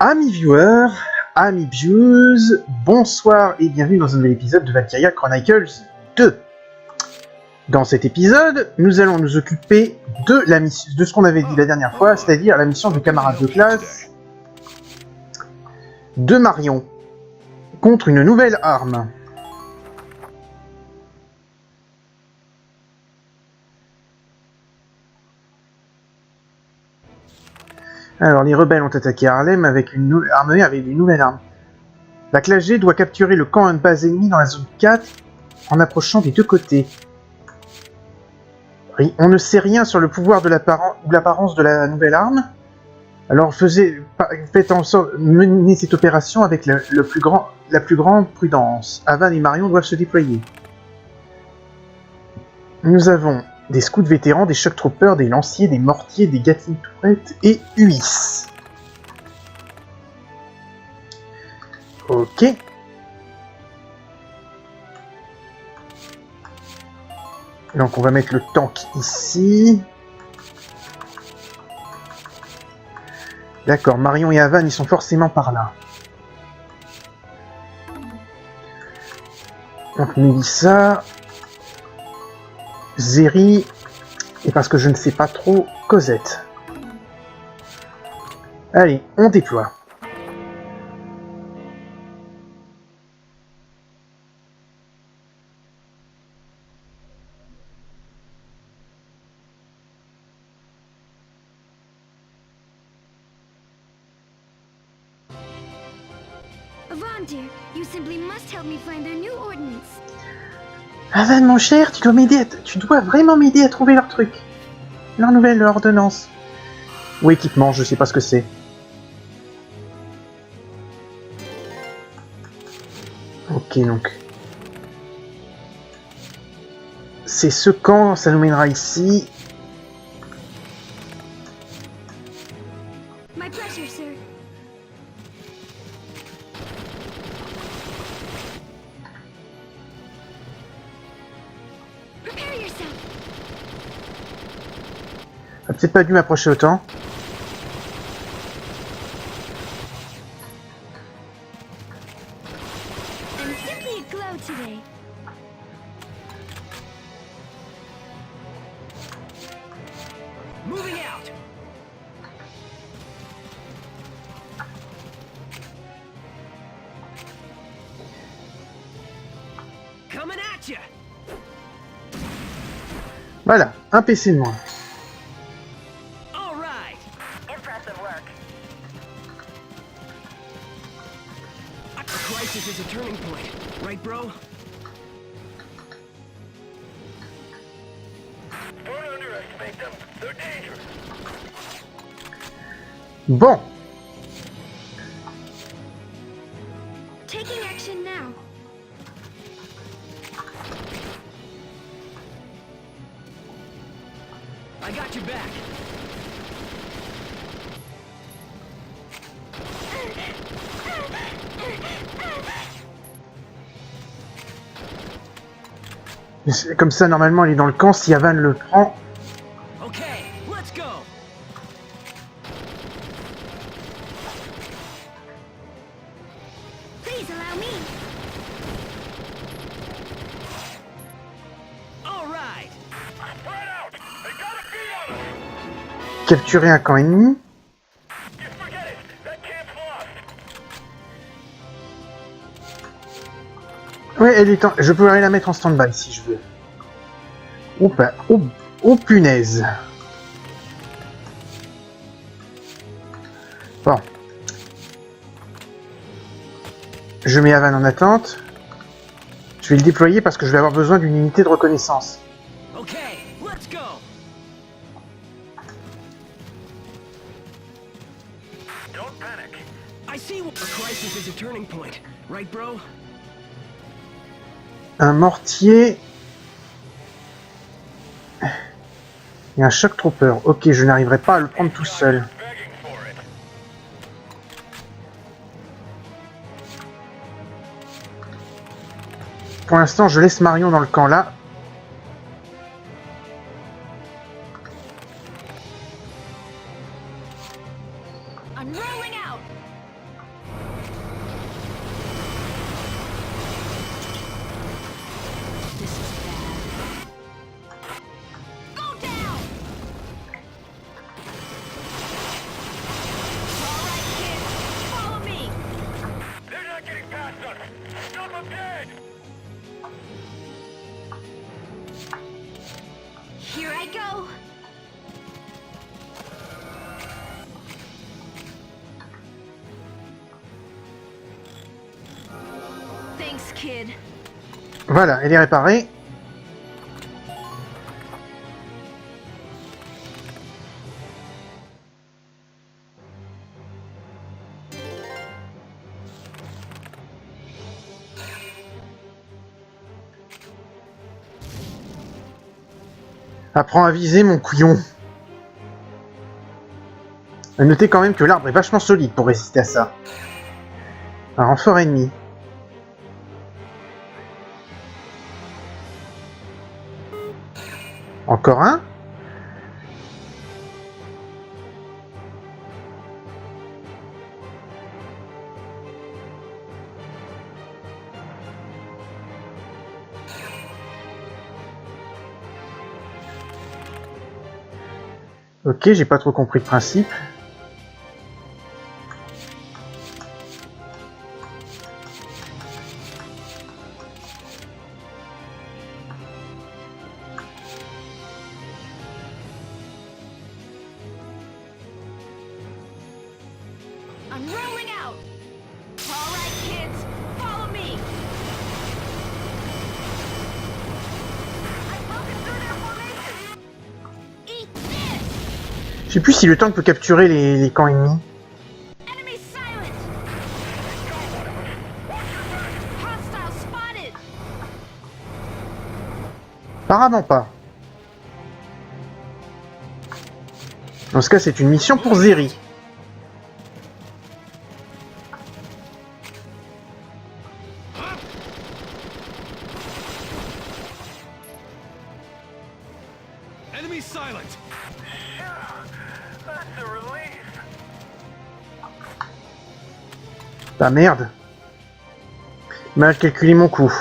Amis viewers, amis viewers, bonsoir et bienvenue dans un nouvel épisode de Valkyria Chronicles 2. Dans cet épisode, nous allons nous occuper de la mission, de ce qu'on avait dit la dernière fois, c'est-à-dire la mission de camarade de classe de Marion contre une nouvelle arme. Alors, les rebelles ont attaqué Harlem avec une nouvelle arme. La classe G doit capturer le camp de base ennemi dans la zone 4 en approchant des deux côtés. On ne sait rien sur le pouvoir de l'apparence de la nouvelle arme. Alors faites en sorte de mener cette opération avec la plus grande prudence. Havan et Marion doivent se déployer. Nous avons des scouts vétérans, des shock troopers, des lanciers, des mortiers, des Gatling tourettes et UIS. Ok. Donc on va mettre le tank ici. D'accord, Marion et Havan, ils sont forcément par là. Donc Mélissa, Zeri, et parce que je ne sais pas trop, Cosette. Allez, on déploie. Dear, you simply must help me find their new ordnance. Havan, mon cher, tu dois vraiment m'aider à trouver leur truc. Leur nouvelle ordonnance. Ou équipement, je sais pas ce que c'est. Ok, donc. C'est ce camp, ça nous mènera ici. My pleasure, sir. J'ai peut-être pas dû m'approcher autant. Voilà, un PC de moins. Crisis is a turning point, right, bro? Don't underestimate them. They're dangerous. Bon. Taking action now. I got your back. Comme ça, normalement, il est dans le camp. Si Havan le prend... Okay, let's go. Please allow me. All right. Spread out. They got a beat on us. Capturer un camp ennemi. You forget it. That camp's lost. Ouais, elle est en... Je pourrais la mettre en stand-by si je veux. Oupa, oh punaise. Bon. Je mets Havan en attente. Je vais le déployer parce que je vais avoir besoin d'une unité de reconnaissance. Okay, let's go. Don't panic. I see a crisis is a turning point, right, bro? Un mortier... Et un shock trooper. Ok, je n'arriverai pas à le prendre tout seul. Begging for it. Pour l'instant, je laisse Marion dans le camp là. I'm rolling out. Thanks, kid. Voilà, elle est réparée. Apprends à viser, mon couillon. Notez quand même que l'arbre est vachement solide pour résister à ça. Un renfort ennemi. Encore un? Ok, j'ai pas trop compris le principe. I'm rolling out. All right, kids, follow me. I've broken through their formation. Eat this. Je sais plus si le tank peut capturer les camps ennemis. Enemy silent. Hostile spotted. Apparemment pas. Dans ce cas, c'est une mission pour Zeri. Enemy silent. That's a relief. Bah merde. Mal calculé mon coup.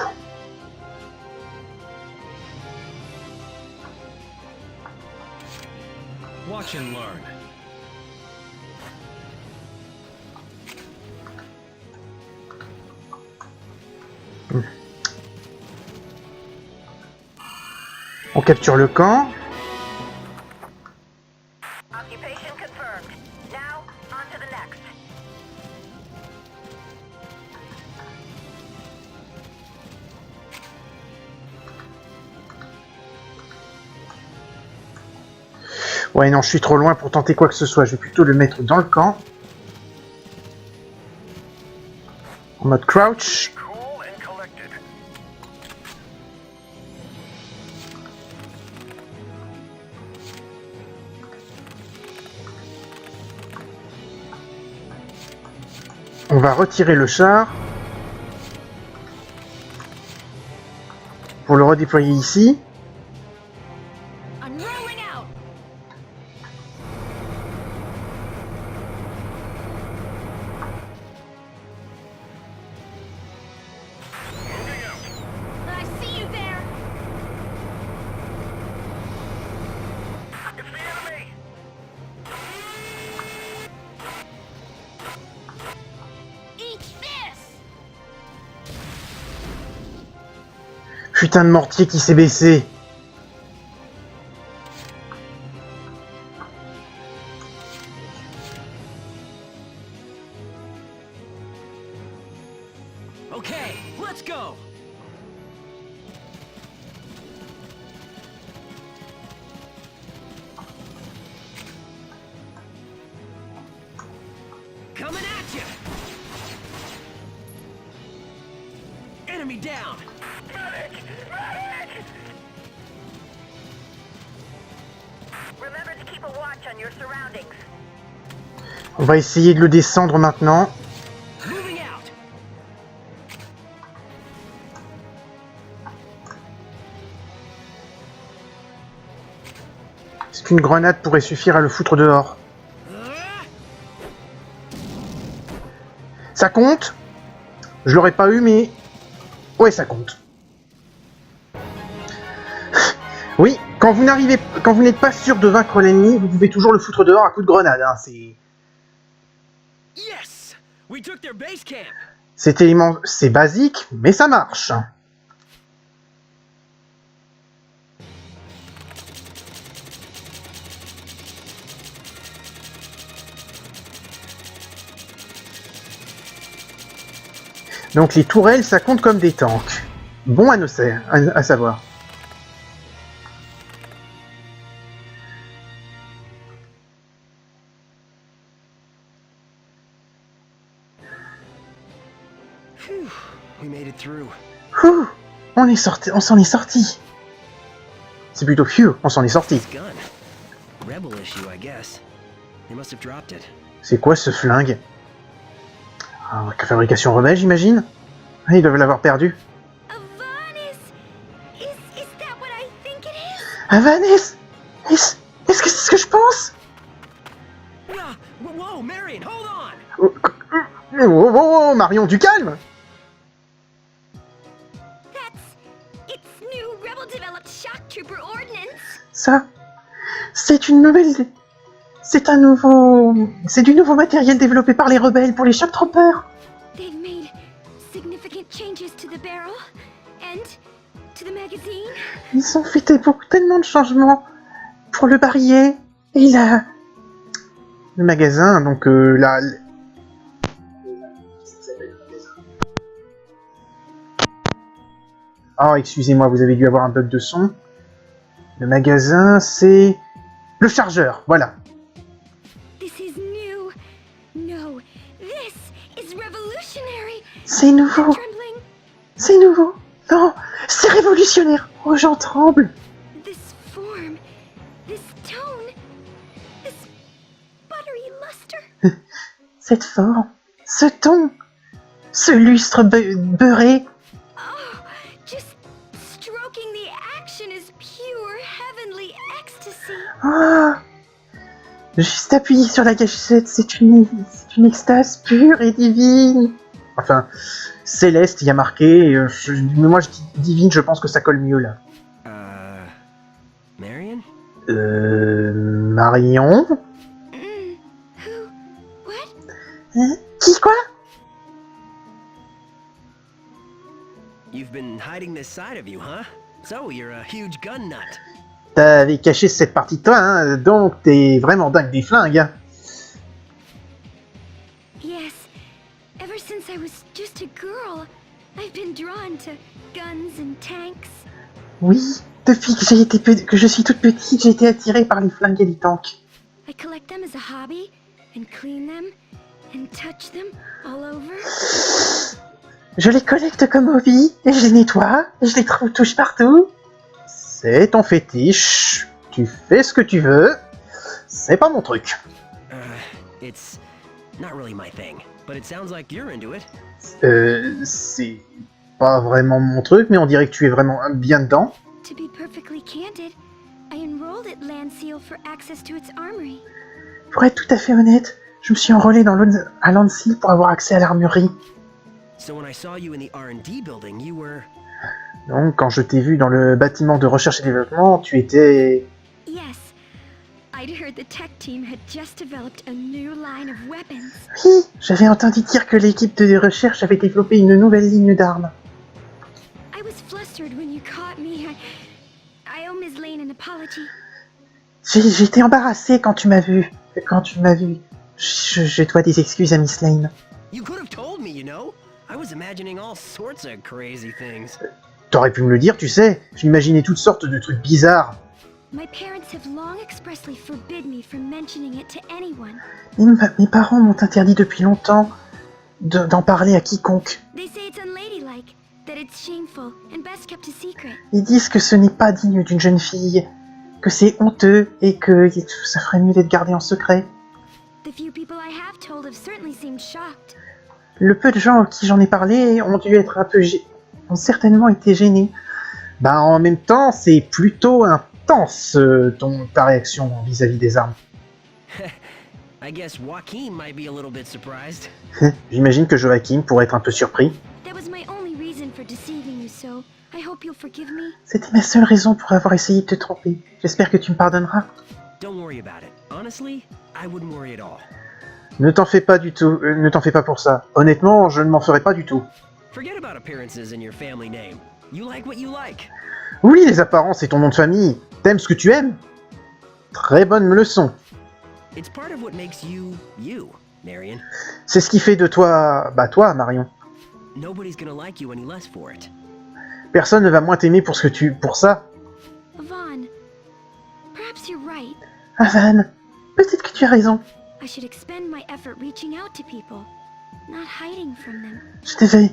Watch and learn. On capture le camp. Occupation confirmed. Now, on to the next. Ouais, non, je suis trop loin pour tenter quoi que ce soit. Je vais plutôt le mettre dans le camp. En mode crouch. Cool and collected. On va retirer le char. Pour le redéployer ici. I'm rolling out. Moving out. I see you there. It's the enemy. Eat this. Putain de mortier qui s'est baissé. Okay, let's go. Coming at you. Enemy down. Remember to keep a watch on your surroundings. On va essayer de le descendre maintenant. Moving out. Est-ce qu'une grenade pourrait suffire à le foutre dehors? Ça compte? Je l'aurais pas eu, mais... Ouais, ça compte. Oui, quand vous n'êtes pas sûr de vaincre l'ennemi, vous pouvez toujours le foutre dehors à coup de grenade. Hein. Yes, we took their base camp. C'est basique, mais ça marche. Donc les tourelles, ça compte comme des tanks. Bon à, à savoir. Phew, we made it through. Ouh, on s'en est sorti. C'est plutôt phew, on s'en est sorti. This gun. Rebel issue, I guess. They must have dropped it. C'est quoi ce flingue? Fabrication rebelle, j'imagine? Ah, ils doivent l'avoir perdu. Avanis! Is that what I think it is? Avanis! Est-ce que c'est ce que je pense? Ah, whoa, Marion, hold on! Oh, Marion, du calme! It's new rebel-developed shock trooper ordnance. Ça, c'est une nouvelle... C'est du nouveau matériel développé par les rebelles pour les Shock Troopers. They've made significant changes to the barrel and to the magazine. Ils ont fait tellement de changements pour le barillet et le magasin, donc Oh, excusez-moi, vous avez dû avoir un bug de son. Le magasin, c'est... le chargeur, voilà. This is new. No, this is revolutionary. C'est nouveau, Trembling. c'est nouveau. Non, c'est révolutionnaire. Oh, j'en tremble. This form, this tone, this buttery luster. Cette forme, ce ton, ce lustre beurré. Oh, just stroking the action is pure heavenly ecstasy. Oh, juste appuyer sur la gâchette, c'est une extase pure et divine. Enfin, céleste, il y a marqué. Mais moi, je dis divine, je pense que ça colle mieux là. Marion? Marion? Who? What? Qui, quoi? You've been hiding this side of you, huh? So, you're a huge gun nut. T'avais caché cette partie de toi, hein, donc t'es vraiment dingue des flingues. Hein. Yes. Ever since I was just a girl, I've been drawn to guns and tanks. Oui, depuis que je suis toute petite, j'ai été attirée par les flingues et les tanks. I collect them as a hobby and clean them and touch them all over. Je les collecte comme hobby, et je les nettoie, et je les touche partout. C'est ton fétiche, tu fais ce que tu veux, c'est pas mon truc. It's not really my thing, but it sounds like you're into it. C'est pas vraiment mon truc, mais on dirait que tu es vraiment bien dedans. To be perfectly candid, I enrolled at Landseal for access to its armory. Pour être tout à fait honnête, je me suis enrôlé à Landseal pour avoir accès à l'armurerie. So when I saw you in the R&D building, you were... Donc, quand je t'ai vu dans le bâtiment de recherche et développement, tu étais... Yes, I'd heard the tech team had just developed a new line of weapons. Oui, j'avais entendu dire que l'équipe de recherche avait développé une nouvelle ligne d'armes. I was flustered when you caught me. I owe Ms. Lane an apology. J'étais embarrassé quand tu m'as vu. Je dois des excuses à Miss Lane. You could have told me, you know? I was imagining all sorts of crazy things. T'aurais pu me le dire, tu sais. J'imaginais toutes sortes de trucs bizarres. My parents have long expressly forbid me from mentioning it to anyone. Mes parents m'ont interdit depuis longtemps d'en parler à quiconque. They say it's unladylike, that it's shameful and best kept a secret. Ils disent que ce n'est pas digne d'une jeune fille, que c'est honteux et que ça ferait mieux d'être gardé en secret. The few people I have told have certainly seemed shocked. Le peu de gens à qui j'en ai parlé ont dû être un peu ont certainement été gênés. Bah en même temps, c'est plutôt intense ta réaction vis-à-vis des armes. I guess Joaquin might be a little bit surprised. J'imagine que Joachim pourrait être un peu surpris. That was my only reason for deceiving you, so I hope you'll forgive me. C'était ma seule raison pour avoir essayé de te tromper. J'espère que tu me pardonneras. Don't worry about it. Honestly, I wouldn't worry at all. Ne t'en fais pas du tout, ne t'en fais pas pour ça. Honnêtement, je ne m'en ferai pas du tout. Forget about appearances in your family name. You like what you like. Oui, les apparences, c'est ton nom de famille. T'aimes ce que tu aimes. Très bonne leçon. It's part of what makes you, you, Marion. C'est ce qui fait de toi, toi, Marion. nobody's gonna like you any less for it. Personne ne va moins t'aimer pour ça. Vaughn, perhaps you're right. Ah, Van, peut-être que tu as raison. I should expend my effort reaching out to people, not hiding from them. Je devais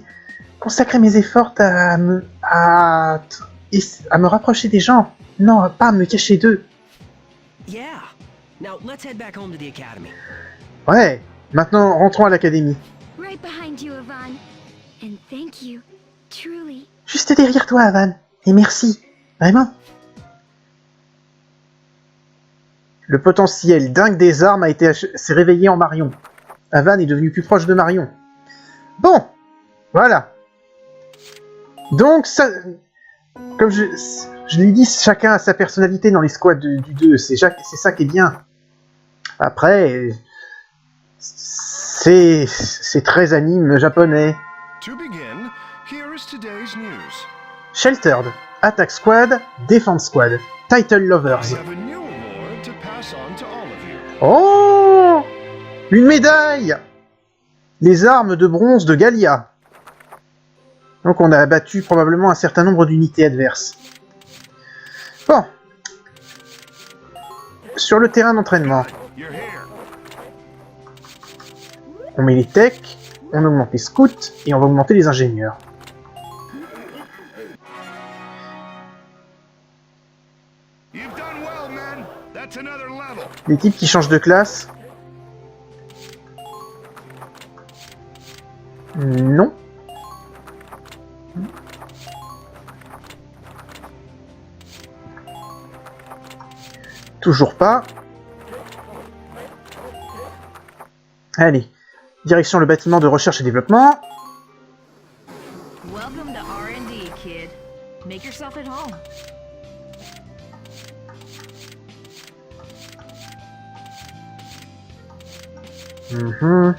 consacrer mes efforts à me rapprocher des gens. Non, pas à me cacher d'eux. Yeah. Now let's head back home to the academy. Ouais, maintenant rentrons à l'académie. Right behind you, Vaughn. And thank you, truly. Juste derrière toi, Van. Et merci. Vraiment. Le potentiel dingue des armes s'est réveillé en Marion. Van est devenu plus proche de Marion. Bon, voilà. Donc, ça, comme je l'ai dit, chacun a sa personnalité dans les squads du 2. C'est ça qui est bien. Après, c'est très anime japonais. To begin, here is today's news. Sheltered, Attack Squad, Defense Squad, Title I Lovers. have a new award to pass on to all of you. Oh! Une médaille! Les armes de bronze de Gallia. Donc on a abattu probablement un certain nombre d'unités adverses. Bon. Sur le terrain d'entraînement, You're here. on met les techs, on augmente les scouts et on va augmenter les ingénieurs. You've done well, men. That's another level. Les types qui changent de classe. Non. Toujours pas. Allez. Direction le bâtiment de recherche et développement. Welcome to R&D, kid. Make yourself at home. Mhm.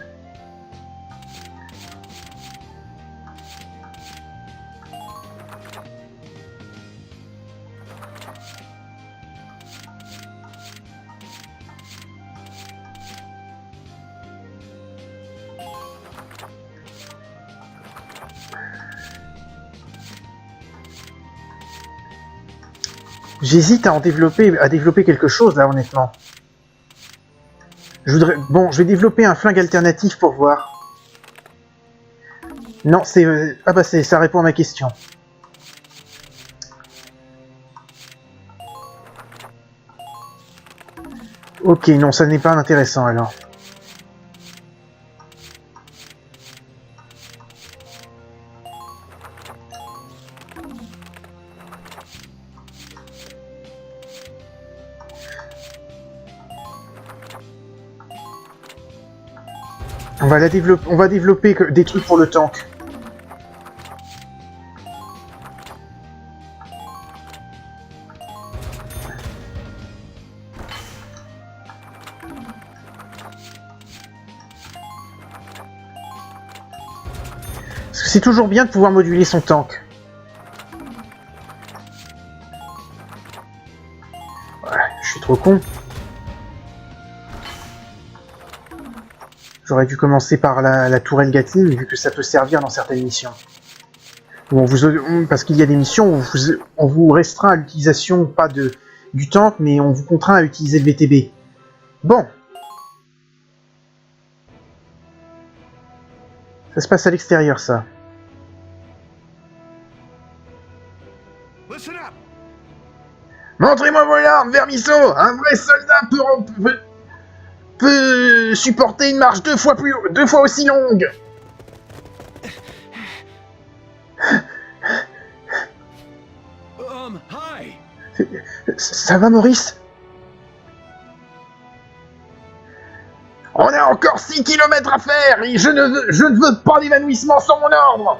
J'hésite à développer quelque chose là, honnêtement. Je vais développer un flingue alternatif pour voir. Non, ça répond à ma question. Ok, non, ça n'est pas intéressant alors. On va développer des trucs pour le tank. Parce que c'est toujours bien de pouvoir moduler son tank. Ouais, je suis trop con. J'aurais dû commencer par la tourelle Gatling, vu que ça peut servir dans certaines missions. Parce qu'il y a des missions où on vous restreint à l'utilisation, pas du tank, mais on vous contraint à utiliser le VTB. Bon. Ça se passe à l'extérieur, ça. Listen up. Montrez-moi vos armes, vermisseau. Un vrai soldat peut supporter une marche deux fois aussi longue. Hi. Ça va, Maurice? On a encore 6 km à faire et je ne veux pas d'évanouissement sans mon ordre.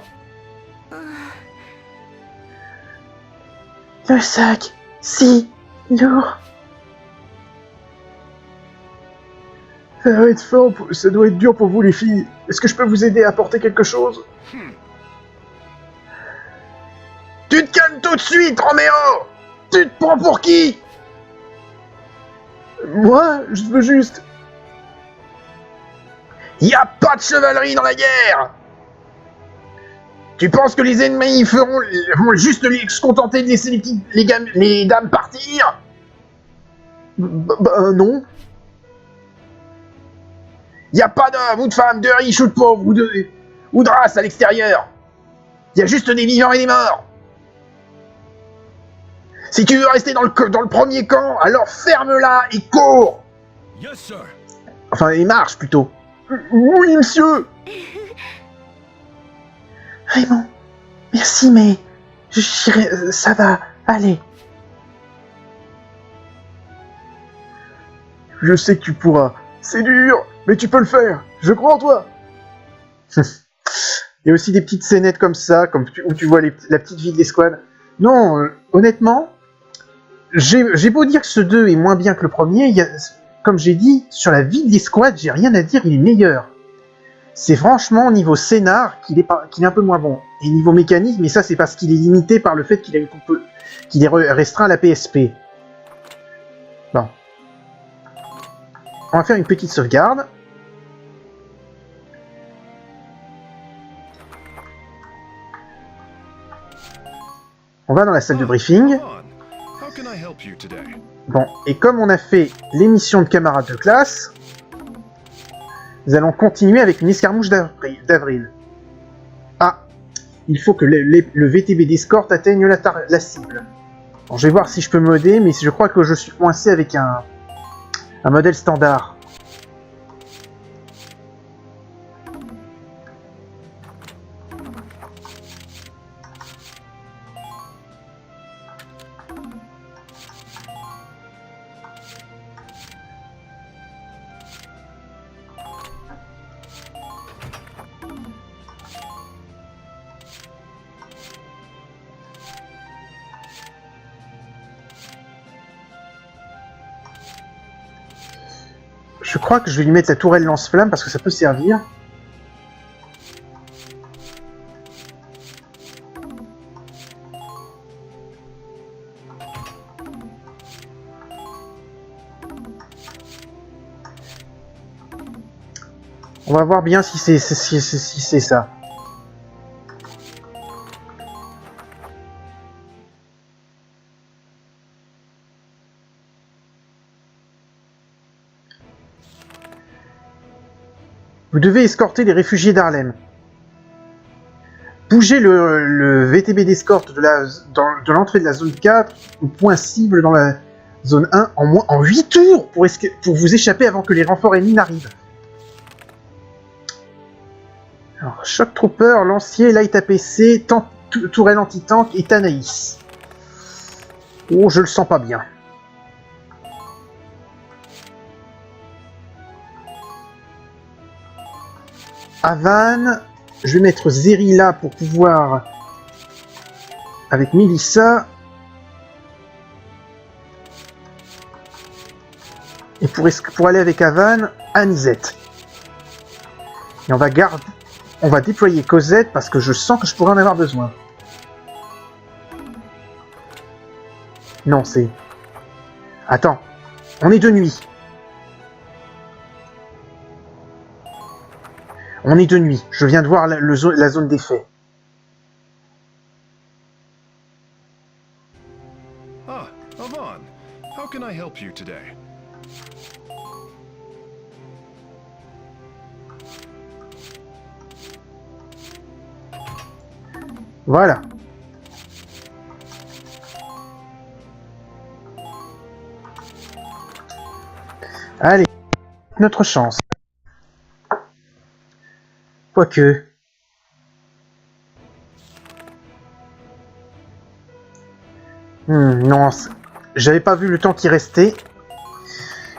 Le sac, si lourd. Ça doit être dur pour vous les filles. Est-ce que je peux vous aider à porter quelque chose? Tu te calmes tout de suite, Roméo! Tu te prends pour qui? Moi, je veux juste... Y a pas de chevalerie dans la guerre! Tu penses que les ennemis vont juste se contenter de laisser les dames partir? Non. Y a pas d'hommes ou de femmes, de riches ou de pauvres ou de races à l'extérieur. Y a juste des vivants et des morts. Si tu veux rester dans le premier camp, alors ferme-la et cours. Yes, sir. Enfin, et marche plutôt. Oui, monsieur. Raymond, merci, mais ça va, allez. Je sais que tu pourras. C'est dur, mais tu peux le faire. Je crois en toi. Il y a aussi des petites scénettes comme ça, où tu vois la petite vie de l'escouade. Non, honnêtement, j'ai beau dire que ce 2 est moins bien que le premier, comme j'ai dit, sur la vie de l'escouade, j'ai rien à dire, il est meilleur. C'est franchement au niveau scénar qu'il est un peu moins bon. Et niveau mécanique, mais ça c'est parce qu'il est limité par le fait qu'il est restreint à la PSP. Bon. On va faire une petite sauvegarde. On va dans la salle de briefing. How can I help you today? Bon, et comme on a fait l'émission de camarades de classe, nous allons continuer avec une escarmouche d'avril. Ah, il faut que le VTB d'escorte atteigne la cible. Bon, je vais voir si je peux modder, mais je crois que je suis coincé avec un modèle standard. Je crois que je vais lui mettre la tourelle lance-flamme parce que ça peut servir. On va voir bien si c'est ça. Vous devez escorter les réfugiés d'Harlem. Bougez le VTB d'escorte de l'entrée de la zone 4 au point cible dans la zone 1 en 8 tours pour vous échapper avant que les renforts ennemis n'arrivent. Alors, Shock Trooper, Lancier, Light APC, Tourelle Anti-Tank et Tanaïs. Oh, je le sens pas bien. Havan, je vais mettre Zeri là pour pouvoir avec Melissa et pour aller avec Havan, Anisette. Et on va déployer Cosette parce que je sens que je pourrais en avoir besoin. Non, c'est... Attends, on est de nuit. On est de nuit. Je viens de voir la zone d'effet. Ah, Avon. How can I help you today? Voilà. Allez, notre chance. Quoique... non, j'avais pas vu le temps qui restait.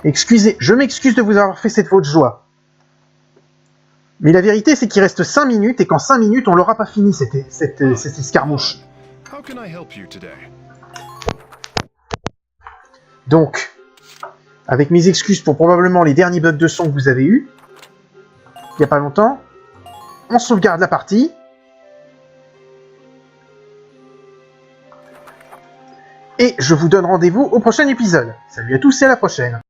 Excusez, je m'excuse de vous avoir fait cette faute de joie. Mais la vérité, c'est qu'il reste 5 minutes, et qu'en 5 minutes, on l'aura pas fini, cette escarmouche. How can I help you today? Donc, avec mes excuses pour probablement les derniers bugs de son que vous avez eus, il n'y a pas longtemps, on sauvegarde la partie. Et je vous donne rendez-vous au prochain épisode. Salut à tous et à la prochaine.